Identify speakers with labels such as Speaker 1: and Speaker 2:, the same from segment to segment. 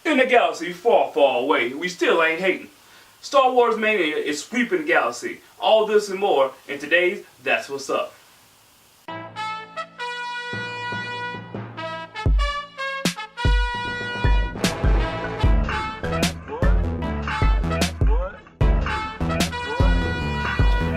Speaker 1: In the galaxy far, far away, we still ain't hating. Star Wars mania is sweeping the galaxy. All this and more in today's That's What's Up.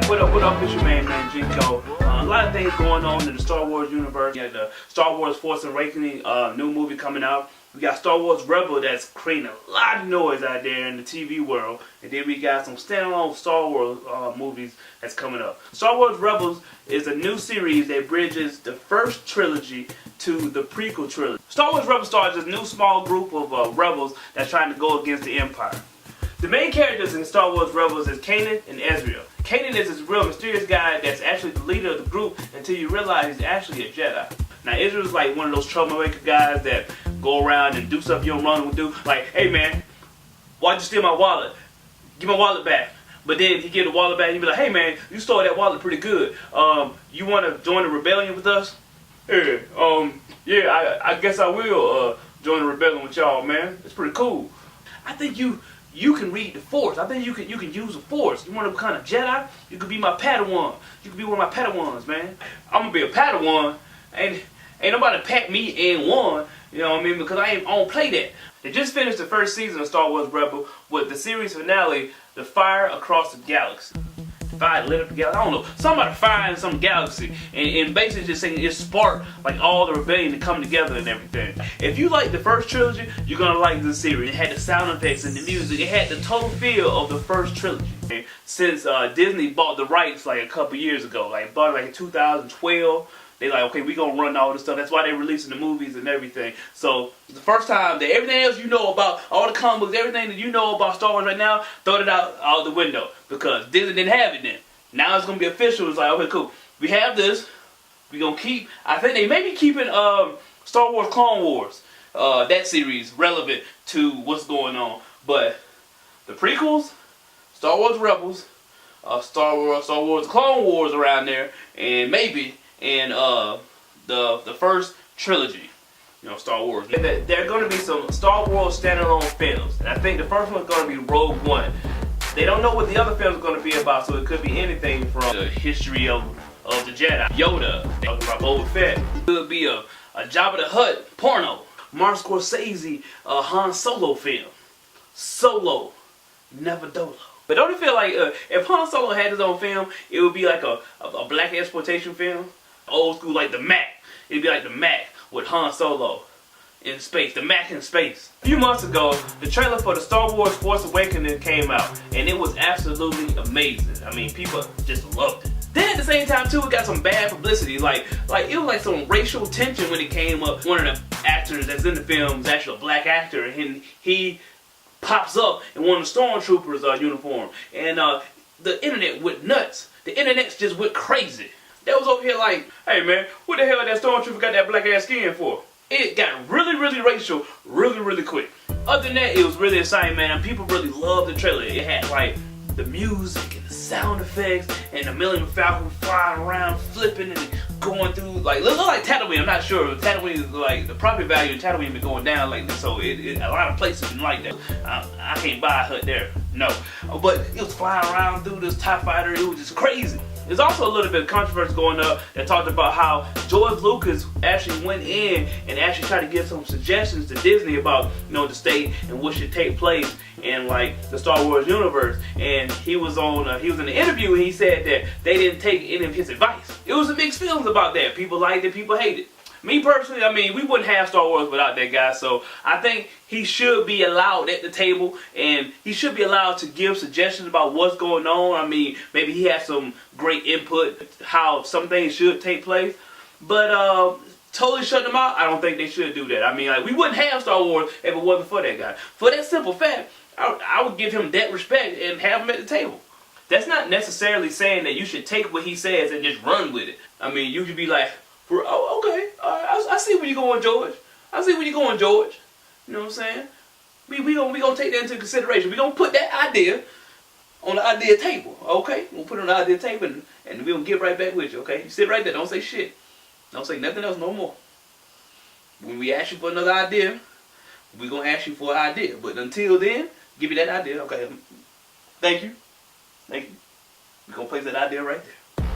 Speaker 1: What up, it's your man Jinko. A lot of things going on in the Star Wars universe. You got the Star Wars Force Awakens new movie coming out. We got Star Wars Rebels that's creating a lot of noise out there in the TV world. And then we got some standalone Star Wars movies that's coming up. Star Wars Rebels is a new series that bridges the first trilogy to the prequel trilogy. Star Wars Rebels stars this new small group of rebels that's trying to go against the Empire. The main characters in Star Wars Rebels is Kanan and Ezra. Kanan is this real mysterious guy that's actually the leader of the group until you realize he's actually a Jedi. Now Ezra's like one of those troublemaker guys that go around and do stuff you don't run with do. Like, hey man, why'd you steal my wallet? Give my wallet back. But then he give the wallet back and he be like, hey man, you stole that wallet pretty good. You want to join the rebellion with us? Yeah, I guess I will join the rebellion with y'all, man. It's pretty cool. I think you can read the Force. I think you can use the Force. You want to become a Jedi? You could be my Padawan. You could be one of my Padawans, man. I'm gonna be a Padawan. Ain't nobody pat me and one. You know what I mean? Because I don't play that. They just finished the first season of Star Wars Rebels with the series finale, The Fire Across the Galaxy. Fire lit up the galaxy. I don't know. Somebody fire in some galaxy. And basically just saying it sparked like all the rebellion to come together and everything. If you like the first trilogy, you're gonna like this series. It had the sound effects and the music. It had the total feel of the first trilogy. Since Disney bought the rights like a couple years ago, like bought it like in 2012. They like, okay, we gonna run all this stuff. That's why they're releasing the movies and everything. So the first time that everything else you know about, all the comic books, everything that you know about Star Wars right now, throw it out the window because Disney didn't have it then. Now it's gonna be official. It's like, okay, cool. We have this. We gonna keep. I think they may be keeping Star Wars Clone Wars, that series relevant to what's going on. But the prequels, Star Wars Rebels, Star Wars Clone Wars around there, and maybe. And the first trilogy, you know, Star Wars. And there are going to be some Star Wars standalone films, and I think the first one's going to be Rogue One. They don't know what the other films are going to be about, so it could be anything from the history of the Jedi, Yoda, about Boba Fett. It could be a Jabba the Hutt porno, Martin Scorsese Han Solo film, Solo, Never Dolo. But don't it feel like if Han Solo had his own film, it would be like a black exploitation film? Old school, like the Mac. It'd be like the Mac with Han Solo in space. The Mac in space. A few months ago, the trailer for the Star Wars Force Awakens came out, and it was absolutely amazing. I mean, people just loved it. Then at the same time too, it got some bad publicity. Like it was like some racial tension when it came up. One of the actors that's in the film is actually a black actor, and he pops up in one of the stormtroopers' uniform, and the internet went nuts. The internet's just went crazy. They was over here like, hey man, what the hell that stormtrooper got that black ass skin for? It got really, really racial, really, really quick. Other than that, it was really exciting, man, and people really loved the trailer. It had like the music and the sound effects and the Millennium Falcon flying around, flipping and going through, like, look like Tatooine. I'm not sure. Tatooine is like, the property value of Tatooine been going down lately, so a lot of places didn't like that. I can't buy a hut there, no. But it was flying around through this TIE fighter. It was just crazy. There's also a little bit of controversy going up that talked about how George Lucas actually went in and actually tried to give some suggestions to Disney about, you know, the state and what should take place in like the Star Wars universe. And he was in the interview and he said that they didn't take any of his advice. It was a mixed feelings about that. People liked it, people hated it. Me personally, I mean, we wouldn't have Star Wars without that guy, so I think he should be allowed at the table, and he should be allowed to give suggestions about what's going on. I mean, maybe he has some great input, how some things should take place, but totally shutting him out, I don't think they should do that. I mean, like, we wouldn't have Star Wars if it wasn't for that guy. For that simple fact, I would give him that respect and have him at the table. That's not necessarily saying that you should take what he says and just run with it. I mean, you could be like, oh, okay, I see where you're going, George. I see where you're going, George. You know what I'm saying? We gonna take that into consideration. We gonna put that idea on the idea table, okay? We'll put it on the idea table and we gonna get right back with you, okay? You sit right there, don't say shit. Don't say nothing else no more. When we ask you for another idea, we're gonna ask you for an idea. But until then, give you that idea. Okay. Thank you. Thank you. We're gonna place that idea right there.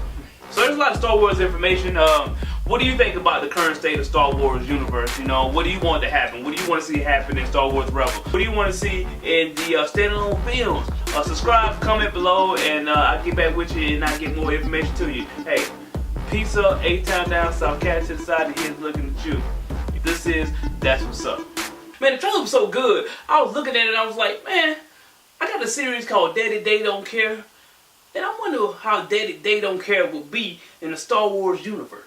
Speaker 1: So there's a lot of Star Wars information. What do you think about the current state of Star Wars universe? You know, what do you want to happen? What do you want to see happen in Star Wars Rebels? What do you want to see in the standalone films? Subscribe, comment below, and I'll get back with you and I'll get more information to you. Hey, pizza, 8-Town down, South Cat to the side, the head's looking at you. This is That's What's Up. Man, the trailer was so good. I was looking at it and I was like, man, I got a series called Daddy They Don't Care. And I wonder how Daddy They Don't Care will be in the Star Wars universe.